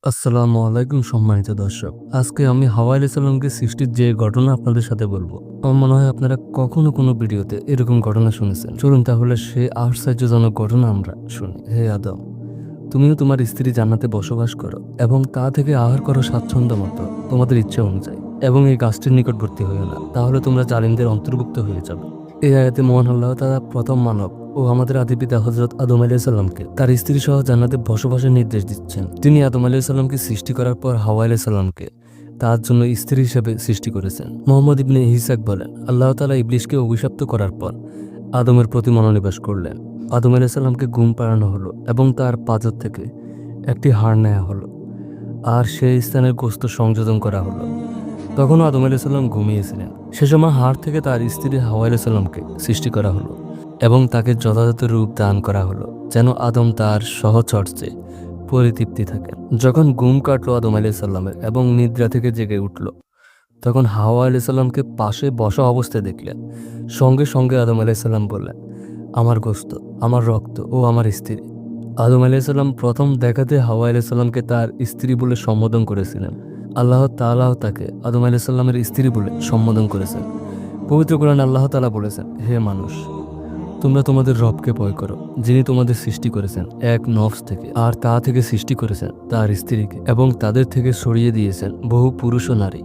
আসসালামু আলাইকুম সম্মানিত দর্শক। আজকে আমি হাওয়া আলাইহিস সালামকে সৃষ্টির যে ঘটনা আপনাদের সাথে বলবো। আমার মনে হয় আপনারা কখনো কোনো ভিডিওতে এরকম ঘটনা শুনেছেন। চলুন তাহলে সে আশ্চর্যজনক ঘটনা আমরা শুনি। হে আদম, তুমিও তোমার স্ত্রী জান্নাতে বসবাস করো এবং তা থেকে আহার করো স্বাচ্ছন্দ্য মতো তোমাদের ইচ্ছে অনুযায়ী, এবং এই গাছটির নিকটবর্তী হইও না, তাহলে তোমরা জালিমদের অন্তর্ভুক্ত হয়ে যাবে। এই আয়াতে মহান আল্লাহ তাআলা প্রথম মানব ও আমাদের আদি পিতা হযরত আদম আলাইহিস সালামকে তার স্ত্রী সহ জান্নাতে বসবাসের নির্দেশ দিচ্ছেন। তিনি আদম আলাইহিস সালামকে সৃষ্টি করার পর হাওয়া আলাইহিস সালামকে তার জন্য স্ত্রী হিসেবে সৃষ্টি করেছেন। মুহাম্মদ ইবনে ইসহাক বলেন, আল্লাহ তাআলা ইবলিসকে অভিশপ্ত করার পর আদমের প্রতি মনোনিবেশ করলেন। আদম আলাইহিস সালামকে ঘুম পাড়ানো হলো এবং তার পাঁজর থেকে একটি হাড় নেওয়া হলো আর সেই স্থানের গোস্ত সংযোজন করা হলো। তখনও আদম আলাইহিস সালাম ঘুমিয়েছিলেন। সে সময় হাড় থেকে তার স্ত্রী হাওয়া আলাইহিস সালামকে সৃষ্টি করা হলো এবং তাকে যথাযথ রূপ দান করা হলো যেন আদম তার সহচর্যে পরিতৃপ্তি থাকেন। যখন ঘুম কাটলো আদম আলাইহিস সালামের এবং নিদ্রা থেকে জেগে উঠল, তখন হাওয়া আলাইহিস সালামকে পাশে বসা অবস্থায় দেখলেন। সঙ্গে সঙ্গে আদম আলাইহিস সালাম বললেন, আমার গোস্ত, আমার রক্ত ও আমার স্ত্রী। আদম আলাইহিস সালাম প্রথম দেখাতে হাওয়া আলাইহিস সালামকে তার স্ত্রী বলে সম্বোধন করেছিলেন। আল্লাহ তাআলাও তাকে আদম আলাইহিস সালামের স্ত্রী বলে সম্বোধন করেছেন। পবিত্র কোরআনে আল্লাহ তাআলা বলেছেন, হে মানুষ, তোমরা তোমাদের রবকে ভয় করো, যিনি তোমাদের সৃষ্টি করেছেন এক নফস থেকে, আর তা থেকে সৃষ্টি করেছেন তার স্ত্রীকে এবং তাদের থেকে সরিয়ে দিয়েছেন বহু পুরুষ ও নারী।